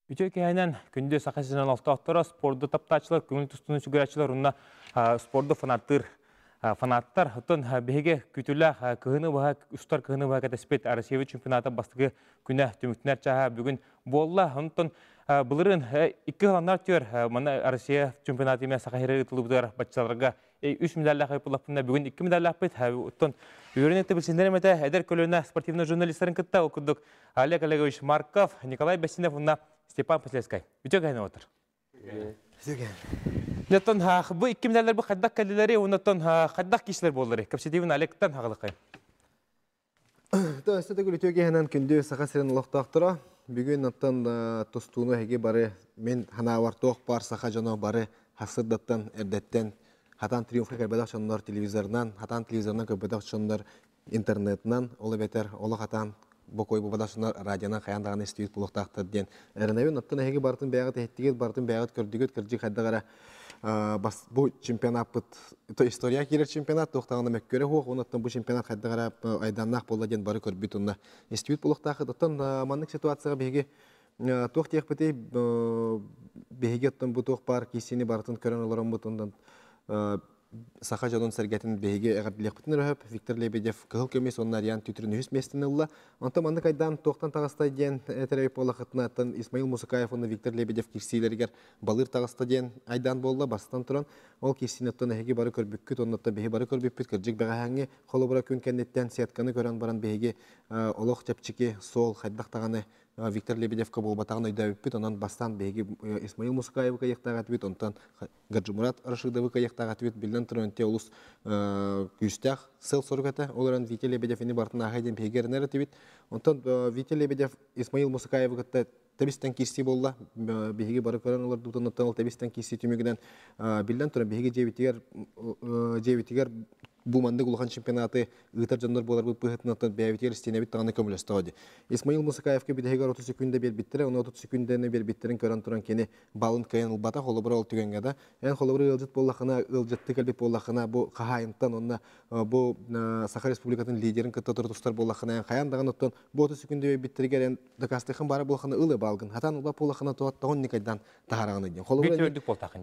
Үтө кейінен күнде сақасынан алтақтыра спорды таптачылар, көңіл тұстыны сүгірачылар, ұнна спорды фанаттар, ұттын беге күтілі кығыны бұға, ұстар кығыны бұға кәтеспет Арасиеві чемпионаты бастығы күні түміктінер чаға бүгін болла. Ұнтын бұлырын екі ғаланар түйер, мұны Арасия чемпионаты еме сақахері ұтылыбыдар батчаларға 3 медаллах айпылапында бүгін 2 медаллах бет. Ұттын үйренетті білсендер мәті әдер көліні спортивны журналистерін күтті оқыдық Олег Олегович Марков, Николай Басинев, ұнна Степан Послецкай. Бүтек әйні отыр. Неттон бұл 2 медаллар бұл қаддақ кәлілері, онаттон қаддақ кешілер болдыры. Көпсетейін Олегтан хағылықай. Өсті күлітек әйінен күнде сақа сирен ұлықтақтыра. Бүгін аттан тұстуыны әге бары мен ханавар тоқ бар сақа жаны бары хасырдаттан, әрдеттен хатан триумфы кәбедақ шонлар телевизорынан, хатан телевизорынан кәбедақ шонлар интернетынан, олы бетер, олы хатан Бокой бубадашынар радионан қаяндағаны істейіт бұлықтақтыр ден. Әрінәуін аттан әйге бартын бәғыт әйттігет, бартын бәғыт көрдігет, кірджік қайдағара бұл чемпионат бұд, история керер чемпионат, тоқтағына мәк көрі хоқ, онаттан бұл чемпионат қайдағара айданнақ болла ден бары көрбіт онна істейіт бұлықтақыд. Оттан манның ситуацияға бейге тоқ тек бітей, бейге оттан бұл тоқ бар, кейсені бартын көрін оларан бұд, ондан Саха жадон сәргәтін бейге әғарділек бұтын өрәп, Виктор Лебедев кығыл көмес онын ариян түтірін үз местін ұлла. Онта манды қайдан тоқтан тағыстай ден әтәрәйіп олақытына аттан Исмаил Мусыкаев оны Виктор Лебедев кирсейлергер балыр тағыстай ден айдан болла бастан тұран. Ол кирсейін аттан әйге бары көрбіккіт, онын аттан бейге бары көрбіккіт, кірджік бәғәңе қолы бұра күн кәнеттен сиятканы көрін баран бейге олық жапчеке сол қайдақтағаны Виктор Лебедевка бол батағын ойда өппет, онан бастан бейге Исмаил Мусыкаевы каяқтағат бет, онтан Гаджумурат Рашидовы каяқтағат бет, білден тұрынте олыс күйістәқ сыл сорғата, оларан Виктор Лебедевіні бартын ағайден бейгерінер өтебет. Онтан Виктор Лебедев Исмаил Мусыкаевы кітті Табистан кисти болла, беге бары көрін олар дұтын оттан ол табистан кисти түмегіден білден тұрын беге жевітігер бұл мандық ұлған чемпионаты ұйтар жандар болар бұл бұғытын оттан бәйвітер істенебет тағаны көмілесті ғады. Исмаил Мусыкаевке бідегер 30 секунда бер біттірі, оны 30 секунданы бер біттерін көрін тұран кені балын кайын ұлбата қолыбыра ол түгенгада. Ән қолыбыра ұлжыт боллақына, ұлжытты кәлбет боллақына бұл қағайынтан, онына бұл Саха Республикатын лидерін күтті тұры тұстар боллақына ән қаяндаған оттан бұл 30 секунда бер біттірігер ән дұқастықын бары болақына ұлы балғын. Хатан ұлба боллақына туаттағын некайдан тағарағын еден.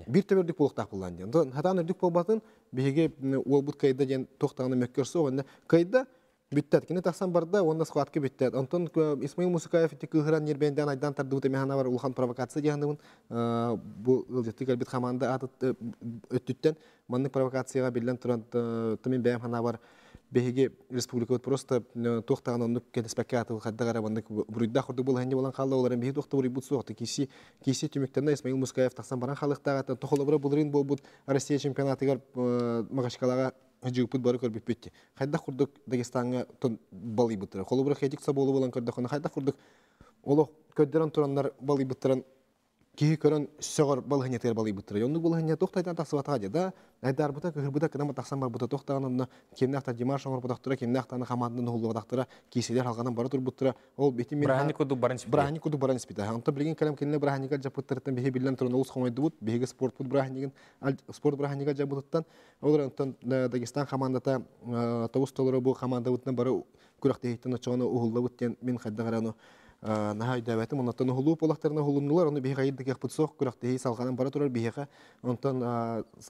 Bir töbürlük bolaqtaq bollan diyen. Hatan ördük bolbatın bege ol but kayda diyen toxtağını mökkörse onda kayda bittet. Kine taqsan barda onda squatke bittet. Ondan İsmail Musakayev iti kıhıran yerbenden aydan tardı bu temihana var ulhan provokasiya diyendiğin bu ılcıttık elbet xamanda atıt öttütten manlık provokasiyaga bilen turan tümün bəyəm hana var Беге республика просто тоқтаған онды кәдеспәкке атыл қаддағара бандық бұрыйда құрды бұл әнде болан қалда оларын беге тоқты бұрый бұд соқты. Кейсе түміктеріне Исмаил Мускаев тақсан баран қалықтаға тоқылы бұра бұлырын бұл бұд Россия чемпионатығар мағашқалаға жүгіп бұд бары көрбіп бөтті. Қайда құрдық Дагестанға балы бұттыры. Қолы бұра қайтық саболы болан көрді. Қайда құрдық олық көддерін тұрандар балы бұттырын Кихи көрін сөғір балғынетер балы бұттыры. Онды балғынет тоқтайдан тақсы батаға деді. Айдар бұта, көхір бұта, кінама тақсан бар бұта тоқтағын онына кеміне ақтар Димаш оңыр бұтақтыра, кеміне ақтарны қамандың ұлы бұтақтыра, кейселер халғанан бары тұр бұттыра. Ол беті мен... Брахани көді баран спита. Онта білген кәлем кеніне Браханика жапыттырыттан бейе білген тұрын олыс қомайды бұд, бейге спорт Браханика жапыттыттан. Олар онтан Дагестан қамандата тоғыз толыры бұл қаманда бұттан бары күрақтейттен очығаны ұғылды бұттен мен қайдағараны Нахай дәвәтім, оннан ұғылу болақтарына ұғылынулар, оны бейге айдық еқпыт соқ, күрақтейі салғанын бара тұрар бейге. Онтан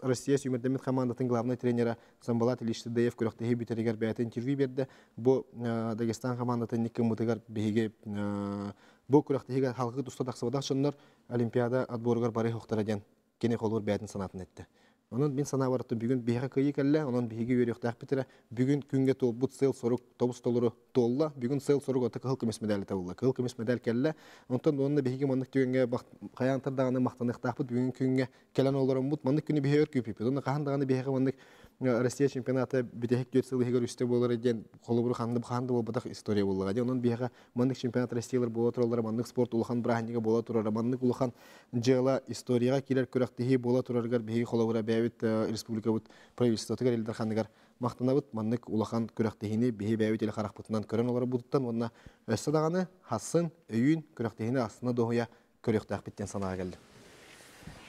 Россия сүймердемет командатын главный тренера Самбалат Ильич Тыдеев күрақтейі бүтерегер бәйті интервью берді. Бұл Дагестан командатын некі мұтығар бейге бұл күрақтейіге халқы тұста тақсыбадақ шынлар Олимпиада отборығар бары хоқтараден кене қолуыр бәйтін санатын етті. Onun bin sana vardı bugün bihe kıyı kelle, onun bihegi veriyorlar bitire. Bugün günge tolbut sel soruk tobus doluru tolla. Bugün sel soruk atık hıl kımis medali tavla. Hıl kımis medal kelle. Ondan onunla bihegi manlık günge kayantar dağını mahtanık tahbut bugün günge kelen olurum mut manlık günü bihe örgü pipi. Onunla kahan dağını bihegi manlık Россия чемпионаты битек götsel hegor üstte болар эден колубур ханды бол батак история боллага. Онун бияга мандык чемпионат Россиялар бола туралар, мандык спорт улахан браханга бола турар, мандык улахан жыла историяга килер көрөктеги бола тураргар бии колубура бәвит республика бут правительствотыгар элдер хандыгар мактанабыт мандык улахан көрөктегини бии бәвит эл каракпытынан көрөн олар буттан онна өссадаганы хасын өйүн көрөктегини астына дохуя көрөктак биттен санага келди.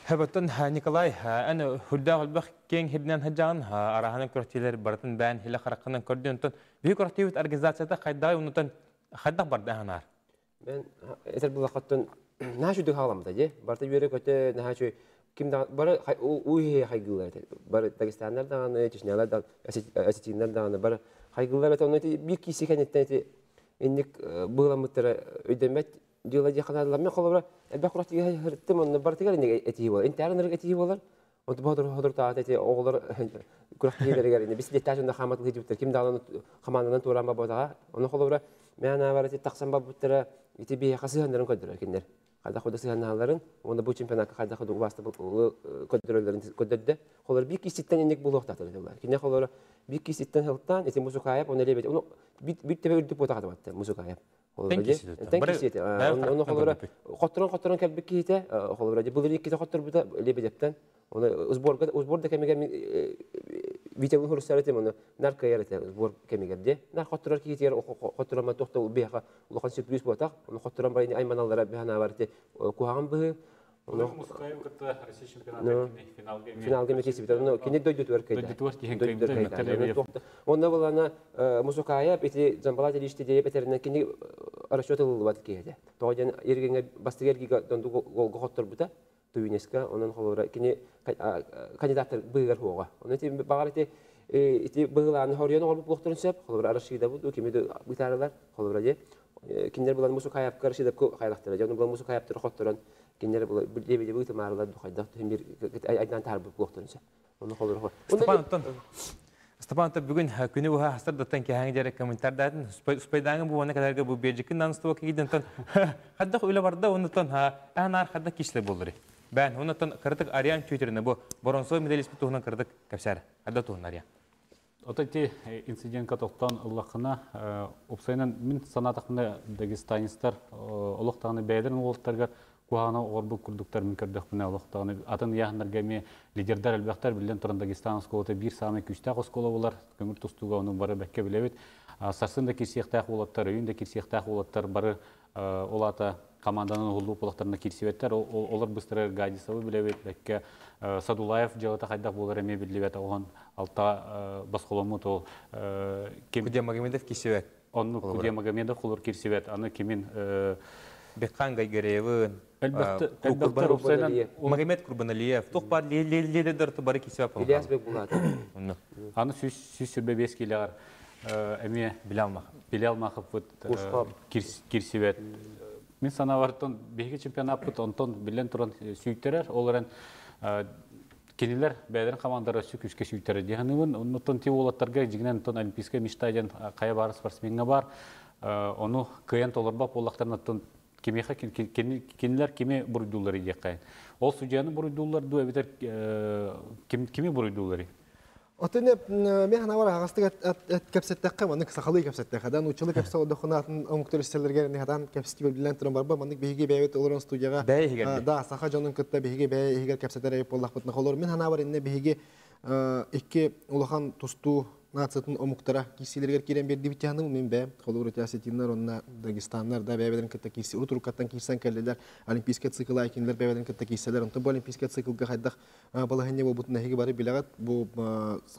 Həbətən Nikolay, əni hüldağ olbaq keng hibdən həcağın arahanın körəktilər baratın bən hilə qaraqından kördüyün tün büyük aktivit organizasiyada qaydağ unutan qaydağ bardı əhanar? Ben eser bu vaxtdan Nah şu dağılamda je. Barta yere kötü nah şu kim da bara uy haygılar. Bara Dağıstanlar da anı Çeşneler da Asetinler da anı bara haygılar da onu bir kişi kenetten indik bağlamıtlara ödemet diyorlar ya kadar lamma kolabra elbette kurat hırttım onu bara tekrar indik etiği var. İntiharın etiği var. Onu bahadır taat eti oğullar kurat gider geldi. Biz detayında hamatlı hiciptir. Kim dağlanı hamandan turan babağa. Onu kolabra men avarati taksan babutlara iti bir kasıhanların kodlar kinler. Kada kodu sığanların, onda bu çempionatı kada kodu vasta bu kontrollerin kodda. Kollar bir kişiden indik buluq tatırdılar. Kinne kollar bir kişiden halktan eti musu kayıp onu lebet. Onu bir tebe ürdü pota katıbattı musu kayıp. Tenkisi. Onu kollar qotron kelbek kite. Kollar bu iki qotor bu da lebetten. Onu uzborda kemigen vitamin hursaretim onu narka yarate uzbor kemigerde. Nar qotron kite yer qotroma toxta biha ulaqan sürpriz botak. Onu qotron bayni aymanallara bihana varte kuham bı. Onu Mускаев кытта Россия чемпионаты Финалга мекеси бит. Onu kini döydü twerkeydi. Onda bulana Mускаев ити замбалат илишти deyip eterinden kini araştırıldı vat kiyede. Toğdan ergenge bastıgergi dondu gol qottor buta. Tuineska onun xolora kini kandidatlar bıgar hoğa. Onu iti bağalete iti bıgılan horiyon olup boqturun sep xolora araştırdı bu kimi de bitarlar xolora je. Kinler bulan Mускаев karşı da xaylaqtır. Onu bulan Mускаев tır qottoran kinler bulan bir bu tamarlar du xayda bir aydan tarbi boqturun sep. Onu xolora. Степан, бүгін күні бұға астырдаттан кәңі жарек комментардаатын, ұспайдаңы бұл оны кәдерге бұл бержікін нанысты өкі еден тон, қаддақ өйлі барда, оны тон, ән ар қаддақ кешілі болдыры. Бән, оны тон қырдық ариян чөйтеріні бұл, бұрынсой медалиспі туғынан қырдық кәпсәрі, қадда туғын ариян. Отати инцидент катоқтан Аллахына опсайнан мен санатақында Дагестанистар олықтағыны бәйдерін олықтарға Куана орбу курдуктар мен кырдык менә Аллаһтан атын яһнарга ме лидерлар әлбәттәр билен торын Дагестан сколы бир самы күчтә сколы булар көңүл тустуга оның бары бәккә билебит сарсында кирсияктак булаттар өйүндә кирсияктак булаттар бары олата команданын улуу булактарына кирсебеттер олар быстырыр Гадисовы билебит бәккә Садулаев җавата хайдак булар эме билебет оган алта басколому то кем Магомедов кирсебет онны Кудия Магомедов кулур кирсебет аны кимин Бекхан Гайгареевын, Магомед Курбаналиев, тоқ бар ледерді бары кесіп апын. Ильяс Бек Булат. Аны сүз сүрбе бес келеғар әме Белялмақып кирсебет. Мен санавартын бейгі чемпионат бұт, онтон білен тұрын сүйіктерер, оларын келелер бәдерін командары сүкішке сүйіктері дегенігін, онтон тек олаттарға жігінен олимпийская мечтайден қая бар спортсменге бар, оны күйен толырбақ олақтарына Кинилер кими буруйдуулары дияқайын. Ол судьяны буруйдуулар ду әбетер кими буруйдуулары? Отыны мен хана бар ағастық кәпсеттәққа, манның сақалы кәпсеттәққа. Дан учылы кәпсет олды құнатын оңықтыр істерлерге хадан кәпсетті бөлділен тұрын бар ба, манның бейге бәйбет олырын студияға. Да, сақа жоның күтті бейге бәйгер кәпсеттер әйіп болақ бұтына қолыр. Мен хана бар инне бейге екі ұлыған тұсту нацатын омуктара кисилергер кирен берди битяны мен бе холур тясетиннар онна Дагестаннар да бебеден кытта киси утуркаттан кирсен келдилер олимпийский цикл айкинлер бебеден кытта киселер онтон бу олимпийский циклга хайдах балахынне бу бутна хиги бары билагат бу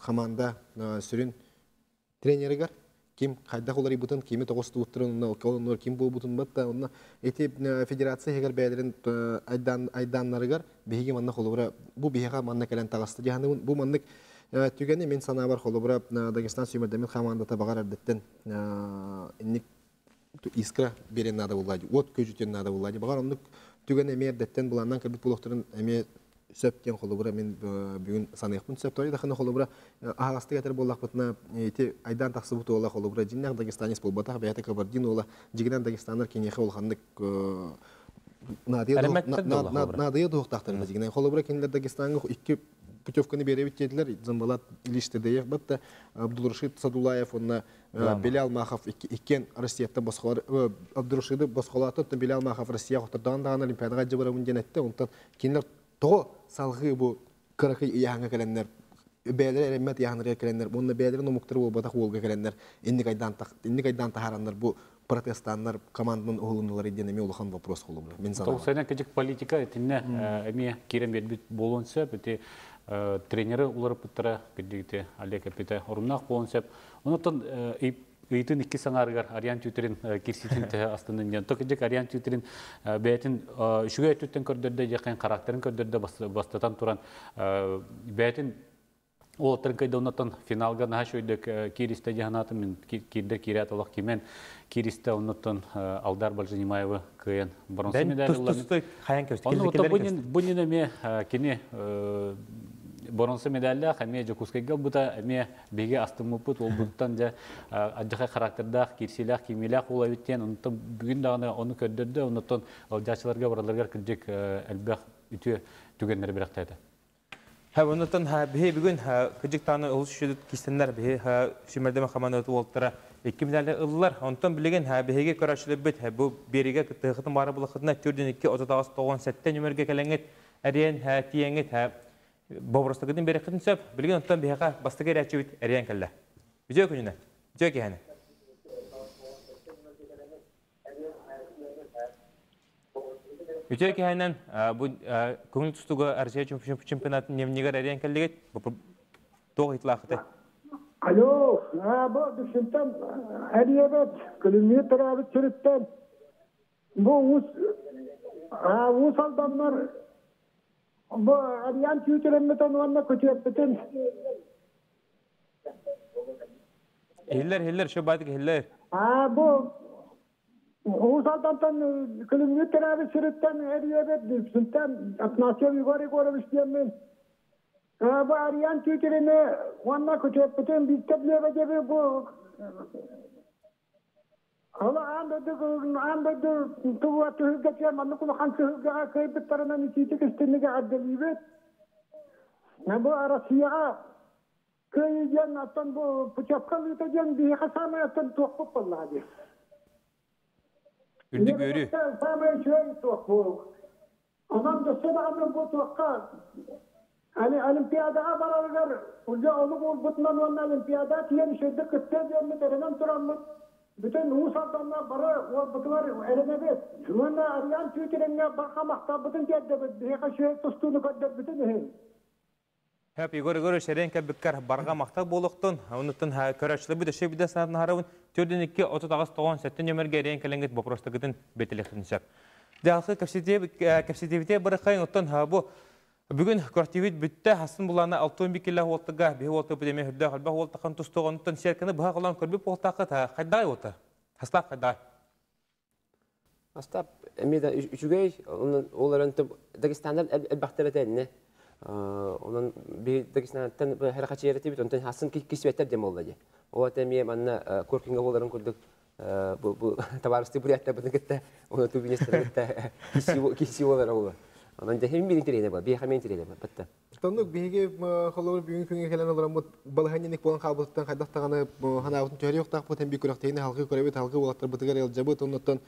хаманда сүрүн тренеригер ким хайдах олар бутун кими тогосту уттурун колонор ким бу бутун батта онна эти федерация хегер бебеден айданнарыгар беги манна холура бу бега манна келен тагасты жаһаны бу маннык Тюгені мен сана бар қолы бұрап Дагестан сүймердемен қамандата бағар әрдеттен инник искра берен нада болады, от көжітен нада болады. Бағар ондық тюгені әме әрдеттен бұланнан кірбіт бұлықтырын әме сөптен қолы бұра мен бүгін санайықпын сөп торы дақыны қолы бұра ағасты кәтір болақ бұтына айдан тақсы бұты ола қолы бұра жиннақ Дагестанес бұл батақ бәйті қабардин ола жігінен Дагестандар кенеқі олғандық надыя доқтақтарына жігінен қолы бұра кенелер Дагестанға путевканы беребит дедилер, замбалат илиштердеев батта Абдулрашид Садулаев, онна Белялмахов иккен Россиятта басқалар, Абдулрашиды басқалаты, Белялмахов Россия қоқтардан даған Олимпиадаға жабырамын денетті, онтан кенелер тоғы салғы бұл қырықы яғыңа кәленлер, бәлері әрімет яғынырға кәленлер, онна бәлері номуқтыры ол батақ олға кәленлер, инник айдан тахаранлар бұл протестандар командның оғылынылары денеме олған вопрос қолы бұл. Тоғысайдан кәжік политика етіне әме керем бербет болуынса, бөте тренері олар бұттыра, кәдегіте Олег Апета орыннақ болуынса, онықтан Ыйтын икки саңаргар ариан түйтерин кирситин астынан ден. Токыжык ариан түйтерин бәйтин шуга өттүттен көрдөрдө жакын характерин көрдөрдө бастатан туран бәйтин ол тыркайда оннан финалга наш өйдök киристе жаһанаты мен кирде кирят алак кимен киристе оннан Алдар Балжанимаева кыен бронза медаль. Хаян көстө. Бунин ме кини бронза медаль хаме жокускайга бута ме беге астымыпыт ол буттан жа аджаха характерда кирсилах кимилах улабиттен онтон бүгүн дагы оны көрдөрдө онтон алжачыларга бараларга киржек албах үтү түгеннер бирактайды. Оннан бе бүгін күжік таны ұлыс үшедік кестендер бе сүмердеме қаманы өті олттара 2 медалі ұлылар. Онтан білеген беге көрашылы бұд бұл береге тұғытын бары бұлықытына түрден 2-39 сәттен өмірге кәліңет әрен тиеңет бобростығыдың бері қытын сөп. Білген онтан беға бастығы әрәтші бүд әрен кәлі. Бүзі өкініне? Бүзі өкені? Үтө кайнан бу көңүл тустуга Россия чемпионатын немнегер арен келдигет тоқ итлахты. Алло, бу düşünten аребет километр абы чирттен. Бу ус алдандар бу арян түйтеремметен ванна көтөптен. Хиллер шобадык хиллер. Бу Узалдан километр абы чирттен аребет düşünten атнасия югары иштемен. Bu arayan tüylerini onunla kötüpten biz tebliğe gibi bu Allah anladı tuvalet hızlıca manlıklı hansı hızlıca kayıplarına nitice üstünlüğe addeliyor. Ne bu arasıya köyden atan bu bıçaklı yutacağım bir hasama atan tuhaf vallahi. Ürdü görü. Sama şey tuhaf. Anam da sana bu tuhaf. Olimpiyada baralar, uca onu butman olan olimpiyada tiyen şöyle kıtlığa diyorum terenen turanlar. Bütün uluslardan bara o butlar erenebe. Şu anda arayan Türkiye'nin bakamakta bütün geldi. Bir şey tustuğunu kadar bütün he. Hep igor şeren kabikar barga makta boluktun. Onutun körəçli bir de şey bir de sanatın haravın. Türden 2-39 7 nömerge eren kelenget boprostagıdın betelektin şap. Dağısı kapsitivite bırakayın otun bu. Бүгін кортивит бүтті хасын бұланы 6-11 келі олтыға бей олты бүдеме хүрді қалба олтықын тұстығынытын серкіні бұға қылан көрбіп олтақы қайдай олты? Хастап қайдай? Хастап, әмейді үшігей, оларын түп Дагестандар әлбақтар әтәліне. Оның Дагестанаттан әр қачы ереті біт, онтан хасын кесуеттер дем олды. Ол әтәмей манна көркінгі оларын көрдік. Табарысты бұриятта бұдың кетті, оны түбінестері кетті кесі олар олы. Ondan da hem bir internet var, bir hemen internet var, batta. Tanıdık bir kolları büyük küngü gelen olarak bu balhanyenik olan kabultten kaydak tağını hanavutun çöre yok tak poten bir kurakteğini halkı körevit halkı olatlar bıtıgar elcabıt ondan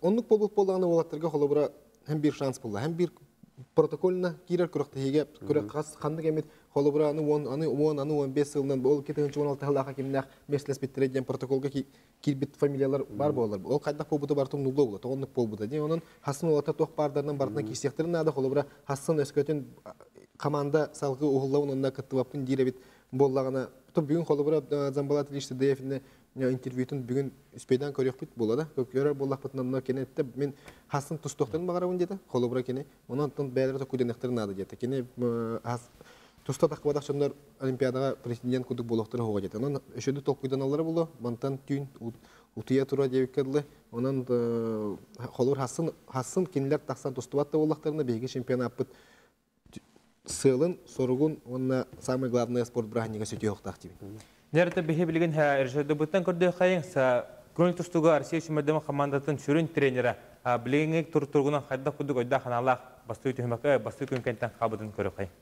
onluk bolağını olatlarga kolabura hem bir şans buldu hem bir protokoluna girer kurakteğige kurak kandık emet kolabura anı 15 yılından ol ketinci 16 yılda kimler mesles bittireceğim protokolga kirbit familyalar var bu olar. Ol kaydak pobutu bartum nullu olur. Onluk pobutu diye onun hasın olata toq bardardan bartına kistektirin nada kolabura hasın öskötün komanda salgı uğullavın onda kıttıvapın direbit bollağına bugün kolabura zambalat ilişti deyefinde intervyutun bugün üspeyden körüyor bit bolada. Kökörör bollaq batından kenette men hasın tustoqtарын бағарауын деді. Kolabura kene ondan bәлері көденектерін нады деді. Kene Туста тақбадақ жондар Олимпиадаға президент күдік болуқтары хоға жетті. Онан үшеді толқуйдан алары болу, бантан түйін ұтыя тұра дебік кәділі. Онан қолыр хасын кенілер тақсан тұстыбатты болуқтарына бейгі чемпион аппыт сылын, сорғын, онына самый главный спорт брахниға сөте оқтақ дейбін. Нәрді бейге білген әршеді бұттан көрді қайын, көңіл тұстуға Россия шүмірдемі командатын сүрін тренері білгенге тұрғынан қайда күдік ойда қаналақ басты өтімәкі, басты көмкенттен қабыдың көрі қайын.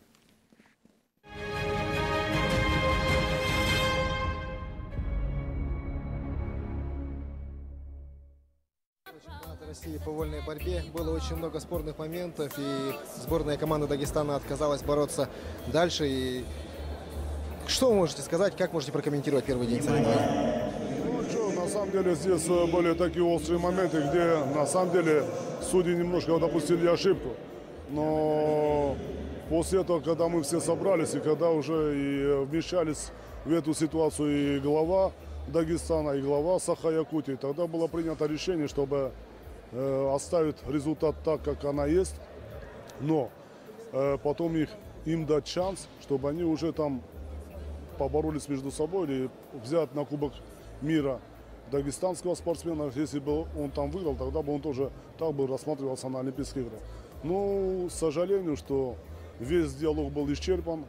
России по вольной борьбе. Было очень много спорных моментов, и сборная команда Дагестана отказалась бороться дальше. И что вы можете сказать, как можете прокомментировать первый день соревнований? На самом деле здесь были такие острые моменты, где на самом деле судьи немножко допустили ошибку. Но после этого, когда мы все собрались и когда уже и вмешались в эту ситуацию и глава Дагестана и глава Саха-Якутии. Тогда было принято решение, чтобы оставить результат так, как она есть, но потом им дать шанс, чтобы они уже там поборолись между собой или взять на Кубок мира дагестанского спортсмена. Если бы он там выиграл, тогда бы он тоже так бы рассматривался на Олимпийских играх. Но, к сожалению, что весь диалог был исчерпан,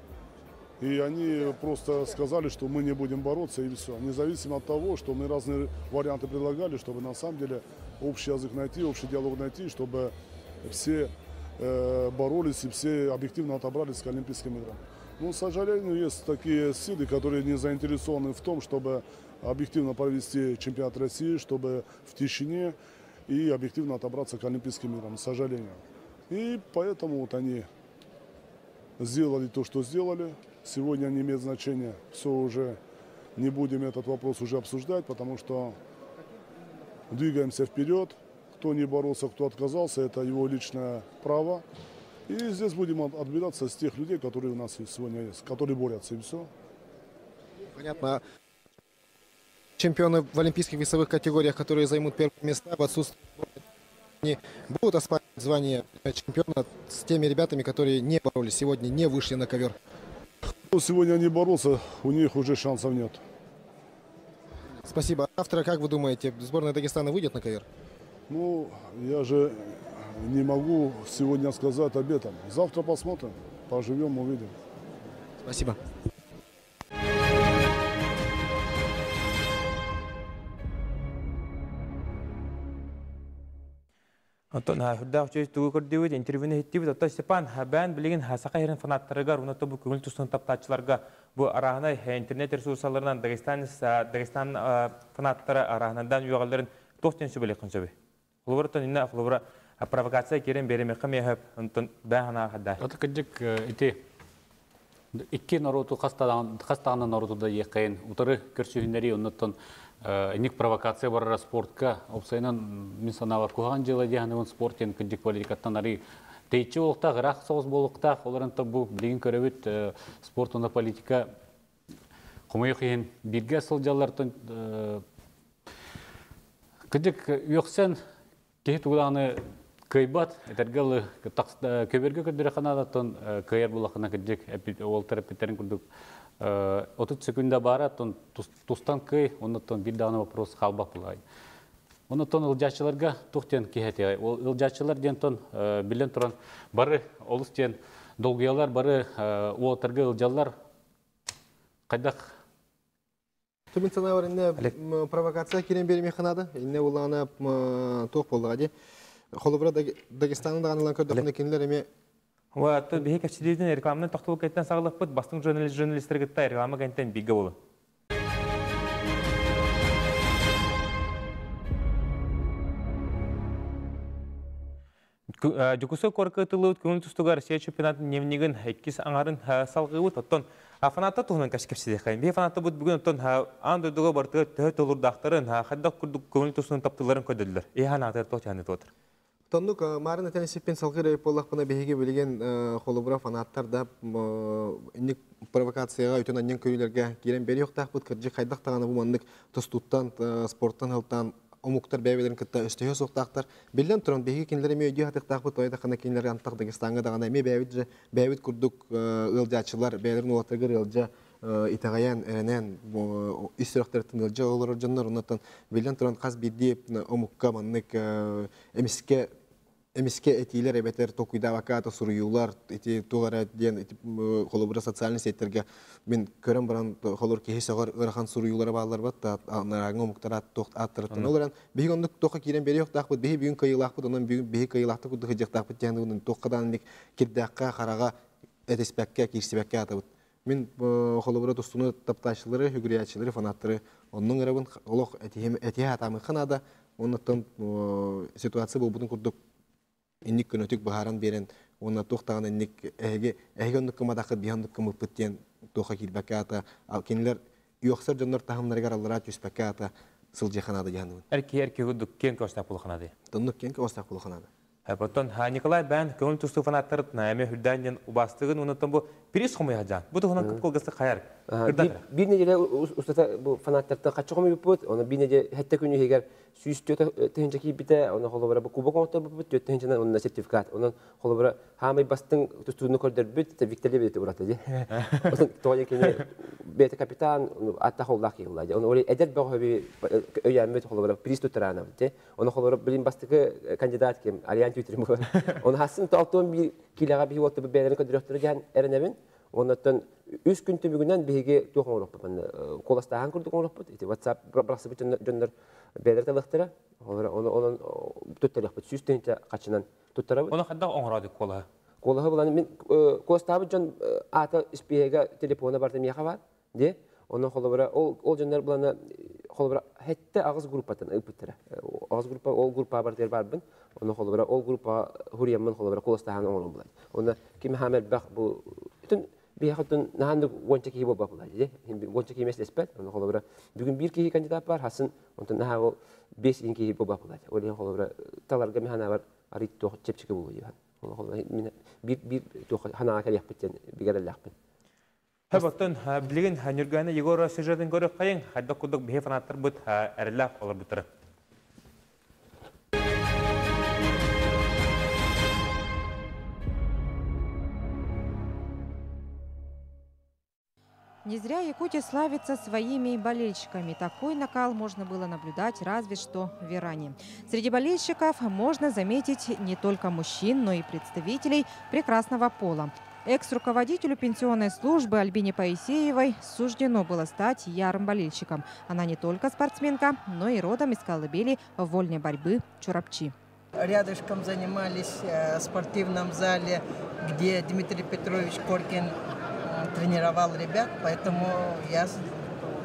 и они просто сказали, что мы не будем бороться, и все. Независимо от того, что мы разные варианты предлагали, чтобы на самом деле общий язык найти, общий диалог найти, чтобы все боролись и все объективно отобрались к Олимпийским играм. Но, к сожалению, есть такие силы, которые не заинтересованы в том, чтобы объективно провести чемпионат России, чтобы в тишине и объективно отобраться к Олимпийским играм, к сожалению. И поэтому вот они сделали то, что сделали. Сегодня не имеет значения, все уже не будем этот вопрос уже обсуждать, потому что двигаемся вперед. Кто не боролся, кто отказался, это его личное право. И здесь будем отбираться с тех людей, которые у нас сегодня есть, которые борются, и все. Понятно. Чемпионы в олимпийских весовых категориях, которые займут первые места в отсутствии, они будут оспаривать звание чемпиона с теми ребятами, которые не боролись сегодня, не вышли на ковер. Кто сегодня не боролся, у них уже шансов нет. Спасибо. Завтра, как вы думаете, сборная Дагестана выйдет на ковер? Ну, я же не могу сегодня сказать об этом. Завтра посмотрим, поживем, увидим. Спасибо. Онтон хүрдәк чөй тугы көрдүбүт интервьюны хиттибит. Отто Степан бән билеген хасака ерен фанаттарыгар уна тобу көңүл тусын таптачларга бу арахана интернет ресурсларынан Дагестан фанаттары арахандан югалдарын тохтен сөбелек кынсөбү. Улбуртон инна улбура провокация керен беремекке мехеп онтон бән хана хадда. Ата кыдык ите икки народу хастаганы народуда якайын утары көрсүһүннәри оннотон иник провокация барара спортка опсайнан мин саналар куган жылы дияны спортен кыдык политикаттан ари тейчи болукта гырак соғыз болукта оларынта бу билген көрөбүт спортуна политика комойохен бирге сылжалартын кыдык юксен кеһи туганы кайбат этергалы көберге көдөрө канадатын кайыр булакына кыдык олтар эпитерин курдук 30 секунда бара тустан кый, оннотон бир даны вопрос халбак булай. Оннотон ылжачыларга тухтен кихете. Ол ылжачылар дентон билен туран бары олустен долгуялар бары уотарга ылжалар кайдак. Тумин санавар инне провокация керен береме ханады. Инне улана тох болду. Холобра Дагестанның даган көрдөкүнө кинилер эме Вот тут бихи качидин рекламны тохтулук кайттан саглык бут бастың журналисттер гытта реклама кайттан биге болу. Жукусу коркытылыут көңүл тустуга Россия чемпионатын немнигин 2 аңарын салгыбыт оттон фанатта тугунан кашкепсиде кайын. Би фанатта бут бүгүн оттон андырдыга бартыга төлурдактарын хаддак курдук көңүл тустунун таптыларын көдөдүлөр. Ханатыр тохчаны тотыр. Тоннук марын тенисиппен салгыры поллакпына беге билген холобра фанаттар да инник провокацияга өтөн аннен көрүлөргө кирен бери жоктак бут кыржы кайдак таганы бу мандык тостуттан спорттан хылтан омуктар бебелерин кытта өстөйө соктактар билден туран беге кинлер эме өйдү хатыктак бут ойда кана кинлер антак Дагестанга дагана эме бебит курдук ылжачылар бебелерин уатыргыр ылжа итагаян эренен истирактыртын ылжа олор жаннар оннан билден туран каз бидди омукка мандык эмиске этилер эбетер токуйда ваката суруюлар эти тугара ден холобра социальный сеттерге мен көрөм баран холор кехесагар ырахан суруюлары баалар бат нарагы омуктара токт аттыртын оларан бигондук тока кирен бери жоктак бут биги бүгүн кыйылак бут онан бүгүн биги кыйылакты куду хыжыктак бут жандын токадан дик кирдакка карага этеспекке кирсибекке атабыт мен холобра достуну таптачлары хүгүриячылары фанаттары онун эребин олох эти атамы ханада оннан ситуация болбутун курдук инник көнөтүк бахаран берен онна тохтаган инник эге оннук мадакы биhandык кымыппыттен тоха кирбаката ал кинилер юоксар жоннор тахымнарга аллара түспаката сылжаханада жаныбын Эрки гудук кен костак булханады. тоннук кен костак булханада Потом Николай Бән көңіл тұсты фанаттар әме хүрдәнен убастығын ұнытын бұл перес қомай жан. Бұды ғынан көп қолғысы қайар. Bir neде ustata bu fanatlardan kaçı komi biput, onu bir nede hatta günü heger süs töhünce ki bite, onu holobara bu kubak motor biput, töhünce onun sertifikat, onun holobara hamay bastın tustuğunu koydar bit, Viktor'le bite uğrattı diye. Onun toya kene bete kapitan, atta hollak yıllar. Onu oraya eder bağı bir öğrenmet holobara priz tutarana bite. Onu holobara bilim bastığı kandidat kim, Aliyan Twitter bu. Onu hasın taltığım bir kilaga bir vakti bir beylerin kadroktörü gen erenevin. Ondan 3 gün tümüğünden bihige toğun oluppu. Kolastahan kurduk oluppu. WhatsApp bıraksı bütün döndür belirte lıktıra. Onun tuttarıqpı. Süsteyince kaçınan tuttarabı. Onu kadar onradık kola. Kolağı bulan min kolastahabı can ata ispihege telefona bardım yaqa var. De. Onun kolabara ol canlar bulana kolabara hette ağız grupatan ıpıttıra. Ağız grupa ol grupa bardır barbın. Onun kolabara ol grupa huriyamın kolabara kolastahan onun bulan. Onda kim hamel bak bu bütün bir hatun nahandı wançaki hibo babılar diye. Hem wançaki meslespet. Onu kolabara bugün bir kişi kandidat var Hasan. Ondan naha o 5 inki hibo babılar. Öyle kolabara talarga mihana var. Arit toh çepçike buluyor. Onu kolabara bir toh hana akal yapıtın bir gara yapıtın. Потом билеген Нюргана Егора сюжетін көріп қайын, қайда құдық бейе фанаттар бұд әрілі олар бұтыры. Не зря Якутия славится своими болельщиками. Такой накал можно было наблюдать разве что в Иране. Среди болельщиков можно заметить не только мужчин, но и представителей прекрасного пола. Экс-руководителю пенсионной службы Альбине Паисеевой суждено было стать ярым болельщиком. Она не только спортсменка, но и родом из колыбели вольной борьбы Чурапчи. Рядышком занимались в спортивном зале, где Дмитрий Петрович Коркин тренировал ребят, поэтому я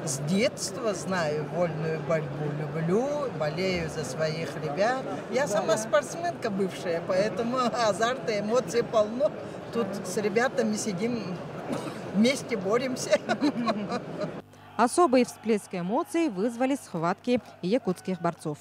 с детства знаю вольную борьбу, люблю, болею за своих ребят. Я сама спортсменка бывшая, поэтому азарта, эмоций полно. Тут с ребятами сидим, вместе боремся. Особый всплеск эмоций вызвали схватки якутских борцов.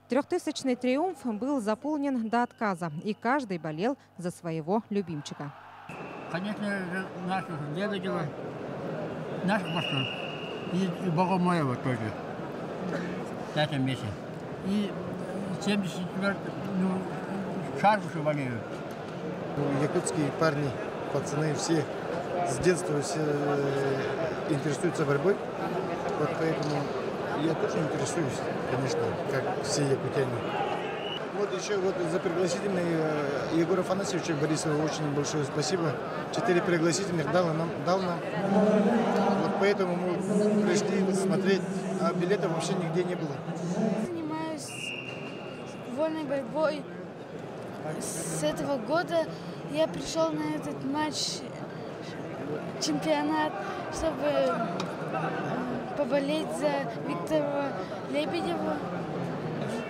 Трехтысячный триумф был заполнен до отказа, и каждый болел за своего любимчика. Конечно, наших Лебедева, наших борцов, и Богомоева тоже, в пятом месте. И 74-й, Шарбуша болею. Якутские парни, пацаны все с детства все интересуются борьбой, вот поэтому я тоже интересуюсь, конечно, как все якутяне. Вот еще вот за пригласительный Егора Афанасьевича Борисова очень большое спасибо. 4 пригласительных дал нам. Вот поэтому мы пришли смотреть, а билетов вообще нигде не было. Занимаюсь вольной борьбой с этого года. Я пришел на этот матч, чемпионат, чтобы поболеть за Виктора Лебедева.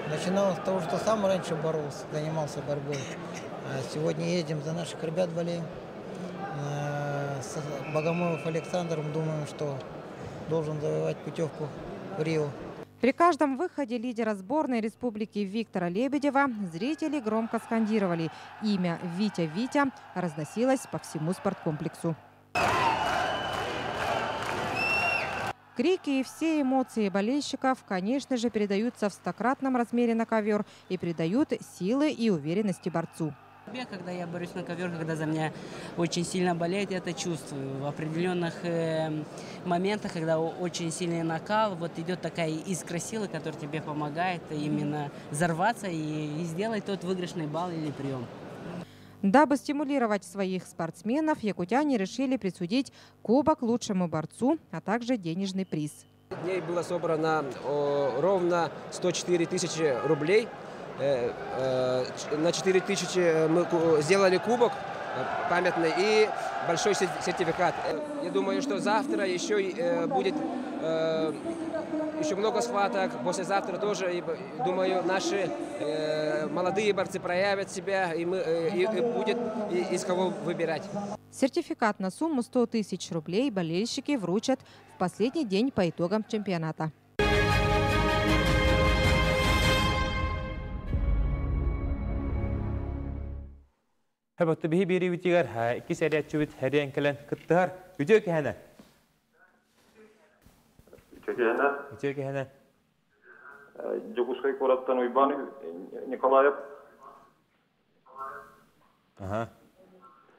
Начинал с того, что сам раньше боролся, занимался борьбой. Сегодня едем за наших ребят, болеем. С Богомолов Александром думаем, что должен завоевать путевку в Рио. При каждом выходе лидера сборной республики Виктора Лебедева зрители громко скандировали. Имя «Витя-Витя» разносилось по всему спорткомплексу. Крики и все эмоции болельщиков, конечно же, передаются в стократном размере на ковер и придают силы и уверенности борцу. Когда я борюсь на ковер, когда за меня очень сильно болеет, я это чувствую. В определенных моментах, когда очень сильный накал, вот идет такая искра силы, которая тебе помогает именно взорваться и сделать тот выигрышный балл или прием. Дабы стимулировать своих спортсменов, якутяне решили присудить кубок лучшему борцу, а также денежный приз. В ней было собрано ровно 104 тысячи рублей. На 4 тысячи мы сделали кубок памятный и большой сертификат. Я думаю, что завтра еще будет еще много схваток. Послезавтра тоже, и, думаю, наши молодые борцы проявят себя, и будет из кого выбирать. Сертификат на сумму 100 тысяч рублей болельщики вручат в последний день по итогам чемпионата. Həbətdə bihi biri bitigar, iki səriyatçı bit həriyən kələn kıttığar. Ütüyor ki hənə? Ütüyor ki hənə? Джигушкой кораттан Уйбан Николаев. Ага.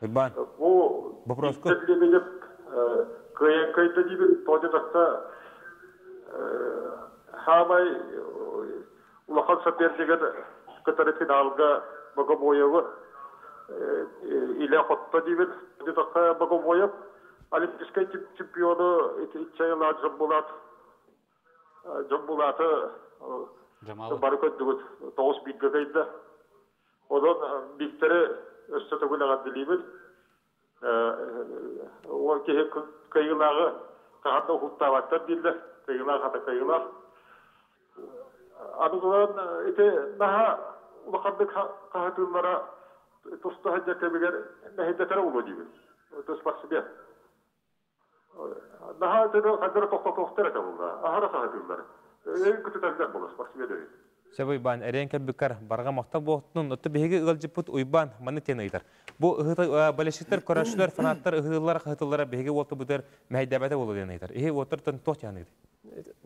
Уйбан. Вопрос ко? Кайта дибит тоджатакта хамай улахан сопернигер кытары финалга Богомоева или охотта дибит тоджатакта Богомоев олимпийский чемпионы итчайла Жамбулаты барыкот дүгіт 9 битке кайда. Одан биттері өсті түгіліған дилейбіт. Ол кеге кайылағы қағанда ұқыптаваттар дейді. Кайылағы қата кайылақ. Анығылан ете наға ұлақанды қағатылары тұсты хәджа кәбігер нәхедетері ұлы дейбіт. Тұс бақсы бет. Наға өтені қандыры тоқтар әті бұлда. Ағара қағатылары. Себу Уйбан, әрен кәббікар барға мақтап болғытының ұтты бейгі ұғылжыппыт Уйбан маны тені ұйдар. Бұл балешіктер, көрәшілер, фанаттар, ұғылар, қағытылары бейгі олты бұдар мәйдәбәді олы дені ұйдар. Ехе отыртын тоқ яны ұйдар.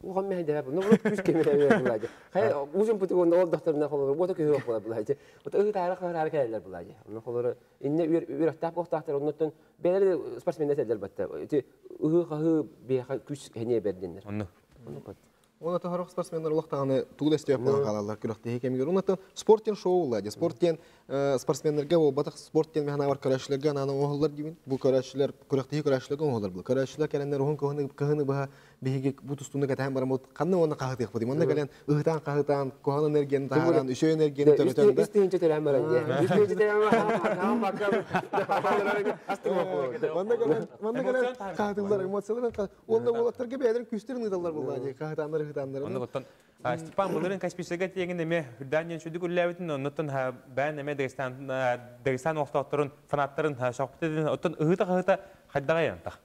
Оған мәйдәбә, ну бұл күш кемелер бұлайды. Қай ұзын бұтығында ол дақтарына қолығы, бұты көй оқ бұлайды. Бұты ұғы тайры қағар кәлелер бұлайды. Оның қолығы, инне үйрақтақ боқтақтар, оннаттың бәлері спортсмендер сәлдер бәтті. Ұғы қағы бейға күш хәне бердендер. Оны тахарық спортсмендер олақтағаны туыл әстеуіп болған қалалар күріқті хекемегер. Оны спорттен шоу олады. Спорттен спортсмендерге ол батық спорттен мәхана бар көрәшілерге ананы оғылар деймін. Бұл көрәшілер, күріқті көрәшілерге оғылар бұл. Көрәшілер кәрендер оғын қағыны бұға бейге бұт ұстуыны кәтәйін барам бұд. Қанны оны қағыты еқпы деймін. Онда кәлен ұғытан қағытан, қоған энергияны тағаран, үші энергияны төрөтөрді. Үстігінші тәрәм баран де. Үстігінші тәрәм баран. Степан Булырын Каспийсіге тегін әме үрдәнен шүдік үлләуетін, оннытын бән әме Дагестан оқтақтырын, фанаттырын шақпыты дедін, оттын ұғыта қайдаға янтақ?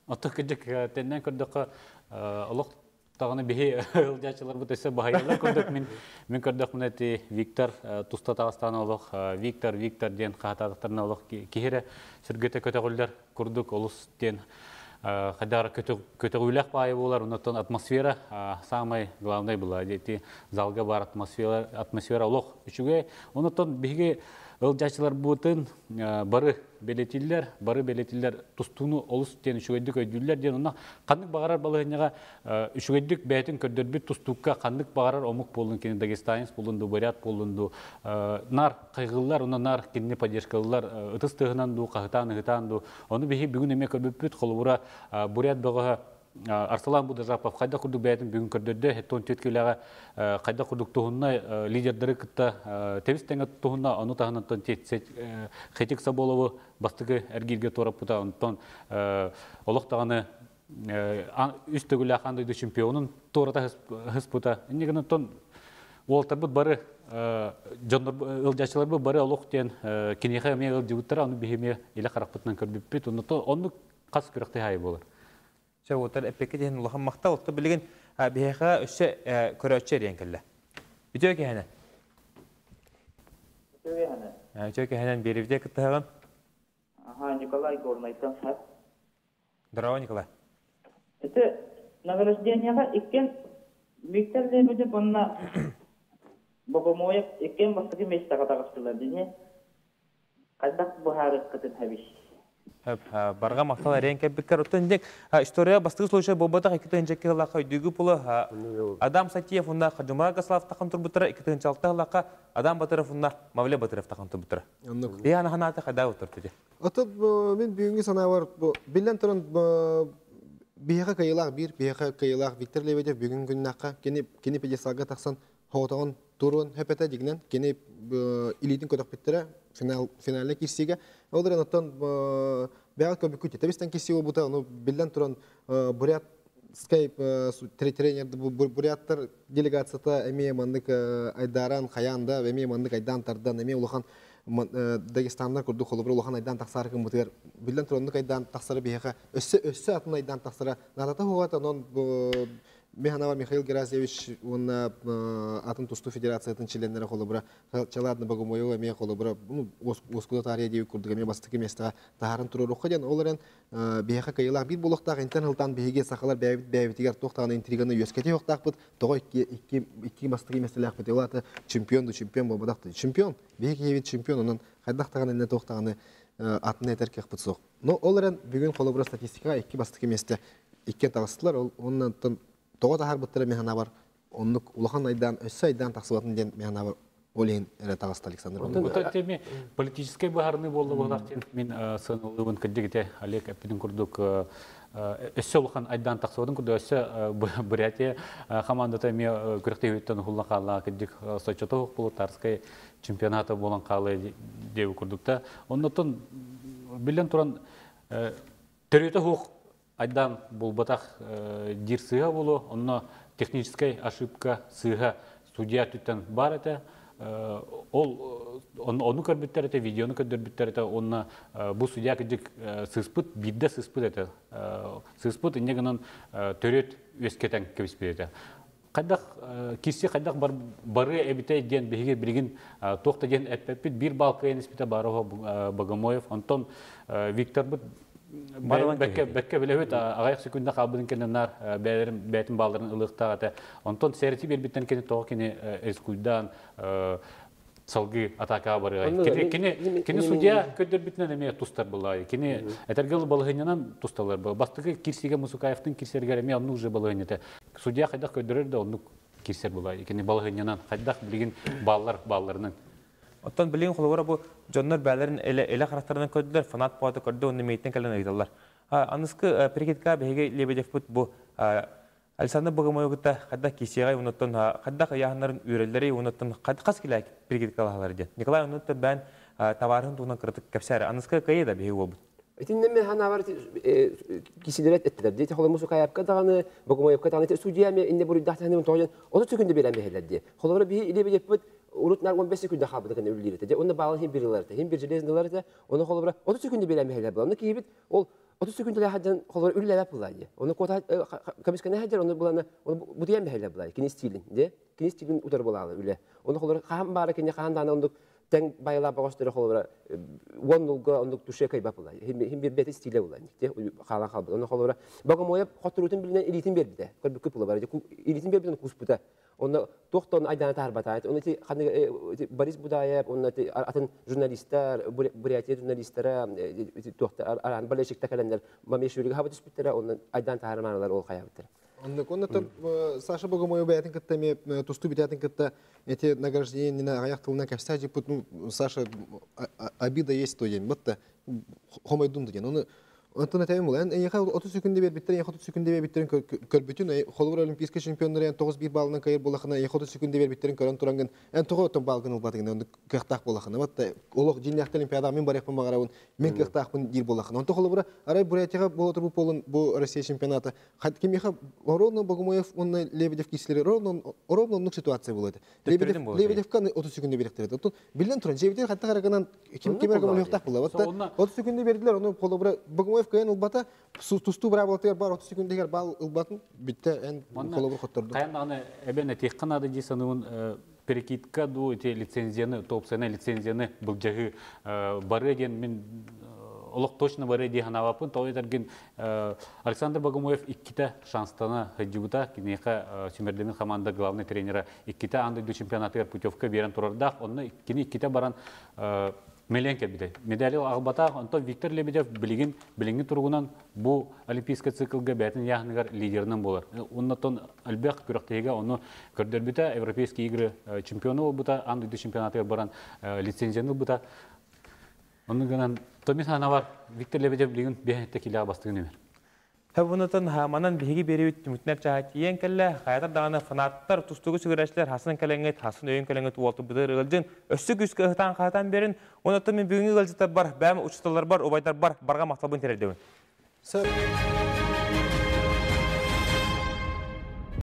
Оттық күдік тәннен күрдіқі ұлық тағыны бейі ұлдячылар бұтысы бағайылар күрдік. Мен күрдік мұны әті Виктор, Туста Тағыстаны ұлық, Виктор ден қағатағықтарына ұлық кейірі сүргеті көтіғілдер күрдік ұлыс ден Қайдары көтіғі үләқ байы болар, ұнаттан атмосфера самай главный была. Дети залға бар атмосфера ұлық үшіге. Ұнаттан бейге ылжачылар бұтын бары белетілер тұстуыны олыс ден үшігедік өйділер ден. Онна қандық бағарар балығынеға үшігедік бәйтін көрдербет тұстуыққа қандық бағарар омық болын кені Дагестанец болынды, Бурят болынды. Нар қайғылар, оны нар кеніне поддержкалылар ұтыстығынан ду, қағытан, ұғытан ду. Оны бейге бүгін еме көрбеппет қолуыра Бурят бағыға Арсалан бұды жапап, қайда құрдық бәйтін бүгін көрдерді, әттон теткіліға қайда құрдық тұғынна лидердері күтті тәвістен тұғынна, оны тағынаттан қетек саболығы бастығы әргерге торап бұта, онтан олық тағаны үстігілі ақандайды чемпионын тората ғыз бұта. Негін онтан олықтар бұд бары ылжашылар бұд бары олық ден кенеға әме ылжығыттары, оны бейеме елі қарақ бұтынан көрбеппет, оны қас күріқті хай болыр. Отар әпеке дейін ұлыған мақта ұлтты білген бейеға үші көрәтші әрен кәлі. Үтеу кәйіні? Үтеу кәйінен берівде күттіғын? Николай Горнайтан сәп. Здорово, Николай. Это награжденияға еккен Виктор Лебеде бұнна Богомоев еккен бастығы мечтаға тағыстылар дейіне. Қайдақ бұхары қытын әбіш. Барға мақтал әрен кәббіккер. Оттан дек история бастығы случай болбатақ 2-ші ғылаққа өйдегі бұлы Адам Сатиев ұнда Қажымар Гаслав тақын тұр бұтыра, 2-ші ғылаққа Адам Батыров ұнда Мавле Батыров тақын тұр бұтыра. Бей анағанаты қайда өтір түде? Отып мен бүгінгі сана бар, білден тұрын бейеға қайылақ Виктор Лебедев бүгін күннаққа кені педесалға тақсан хоғытағын тұрын хөпеті дегінен кені илидің көтақ біттірі финаліне кирсиге. Олар анаттан бәғат көбі күтті. Табистан кирсиге бұта, білден тұрын Бурят скайп тренерді буряттар делегацията әме мандық айдаран қаянда, әме мандық айдан тардан, әме улахан Дагестаннар көрді қолыбыр улахан айдан тақсары кім бұтығар. Білден тұрындық айдан тақсары бейхаға өссі атын айдан тақсары. Надата хуғат, анон Механова Михаил Геразевич, он атын тусту федерациятын членнері қолыбыра, Чаладны Багумоева әме қолыбыра, оскуда тария дейі көрдігі әме бастықы местіға тағарын тұры рұққа ден, оларын бейхаға кайылақ бір болықтағы интернелтан бейге сақалар бәйбітігер тоқтағаны интриганы өскете оқтақ бұд, тоғы екі бастықы местілі ақпыт, олаты чемпион болбадақты. Чемпион, бейге евет чемпион, оның қайдақтағаны әне тоқтағаны атына етер кеқпыт соқ. Но оларын бүгін қолыбыра статистикаға екі бастықы месті екі тағыстылар, онын тоғы тағар бұттыры механа бар, онық улахан айдан, өссі айдан тақсыбатын ден механа бар, олейін әрі тағысты Александр. Бұта теме политическай бағарыны болды бұғдақтен мен сығынылығын көддегіте Олег әппінің күрдік өссі улахан айдан тақсыбатын күрді өссі Бурятия командата ме күрікте өйттен ұлла қала көддік Сочоты ұқ болу Тарскай чемпионаты болан қалы деу күрдікті. Оннатын білен тұран түреті ұқ айдан бұл батақ дир сыға болу, онына техническай ошибка сыға судья түттен бар әті. Оны көрбіттер әті, видеоны көрбіттер әті, онына бұл судья көдік сыспыт, бидді сыспыт әті. Сыспыт, инегінен төрет өскетен көбіспет әті. Қайдақ, кесте қайдақ бары әбіте ден бейге білген тоқта ден әппет, бір бал қайын іспеті барығы Багамоев, Антон Виктор бұд, Бәкке білеует, ағайық секундақ абының кенінар бәйтін балдарын ұлықтағаты. Онтон сәріті бербеттен кені тоғы кені эскуйдан салғы атақа барығы. Кені судья көддер бітінен әме тұстар бұлай. Кені әтергелі балығынынан тұсталар бұл. Бастығы Кирсиге Мусукаевтың кирсергер әме онны ұжы балығынеті. Судья қайдақ көддерер де онны кирсер бұлай. Кені балығынынан қайдақ білген балларының. Оттан білген қолуыра бұл жонлар бәлерін әлі қарақтарынан көділер, фанат бұғаты көрді, оны мейттен кәлін айталар. Анысқы перекетка бәйге лебедев бұд бұл Александр Багамоевгіта қаддақ кесеғай, ұнаттан қаддақ аяғынларын үйрелдері, ұнаттан қас келі перекеткалағалар ден. Николай ұнаттан бән таварын туғынан қыртық кәпсәрі. Анысқы қайы да бәйге ол бұд. Этиннен мен хана бар кисилерет эттилер. Дети холы Мусукаевка даганы, Багамоевка даганы судьяме инде бури дахтаны тоген. 30 секунд берем бехелди. Холора би илебе деп урутнар 15 секунд хабыды кene үлдирете. Оны балын хим бирилерде. Хим бир железнелерде. Оны холора 30 секунд берем бехелди. Оны кийбит ол 30 секунд эле хадан холора үллебеп булайды. Оны кота комиссияны хадер оны буланы бу дием бехелди булайды. Кини стилин, де? Кини стилин утар булалы үле. Оны холора хам бары кене ханданы ондук Тен байла бағыстыры қолыбыра, ондылға ондық түше кайбап бұлай. Хим бір бәті стиле бұлай. Қалан қалбыды. Оны қолыбыра. Багамоев қоттырутын білінен элитин берді. Көрбі көп бұлай. Элитин берді күс бұда. Оны тоқтон айданы тарбата. Оны Борис Будаев, оны атын журналистер, Бурятия журналистері, аран балешікті кәлендер, мамешурігі хабы түспіттері, оны айданы тарманылар ол қаябыттыр. Оннатон Саша Багамоев бәйтін кітті, тусту бітәтін кітті, эти награждения аяқ тылына кәпсә деп, Саша обида есть то ден, бұтты, хомайдун деген. Онтон әтәйім бұл, әйеға 30 секунде бер біттерін, 30 секунде бер біттерін көрбітін, қолыбыр олимпийский чемпионлары 9-1 балынан кайыр болақына, 30 секунде бер біттерін көрін тұраңын, тоғы өттен балғын ұлбатығын, онды кіқтақ болақына. Олық жинляқты олимпиада мен барақпын бағарауын, мен кіқтақпын дир болақына. Онты қолыбыр, арай Бурятияға бол отыр бұл Россия чемпионаты. Кемеға ровно Багамоев, онны Лебедев кесілері, ровно онық ситуация болады. Лебедевқа 30 секунде беректіреді. Білден тұрын, жебедер қатта қарағынан кемерге мұқтақ болады. 30 секунде берділер, оны қолыбыр Багамоев кайын ұлбата, тұсту бұра болатығар бар, 30 секундегер бал ұлбатын, бітті ән қолыбыр қоттырды. Қайын аны әбәне тек қанады дейсануын перекитка ду лицензияны, тоопсайна лицензияны бұл жағы бары ден мен олық точно бары дейхан авапын, тау етерген Александр Багамоев иккита шанстана хаджибута, кенеқа Сюмердемин команда главный тренера иккита андыйду чемпионатығар путевка берен тұрардақ, оны иккита баран Меленке биде. Медали албата, онто Виктор Лебедев билигин тургунан бу олимпийский циклга бәтин яғныгар лидернен болар. Оннотон албек күрәктеге оны көрдөрбүтә европейский игры чемпионы болбута, андыйды чемпионатыгар баран лицензияны болбута. Оны гынан Томисана бар Виктор Лебедев билигин бәһәтте килә бастыгын эмер. Хәбунатан манан биһиги беребит мүтнәп чаһат иен кәллә хаятар дагына фанаттар тустугы сүгәрешләр хасын кәләңгәт хасын өйен кәләңгәт уалты бидер гылҗын өссө күскә хатан хатан берин онотан мен бүгүнге гылҗыта бар бәм учталар бар обайтар бар барга мактабын терәдәү.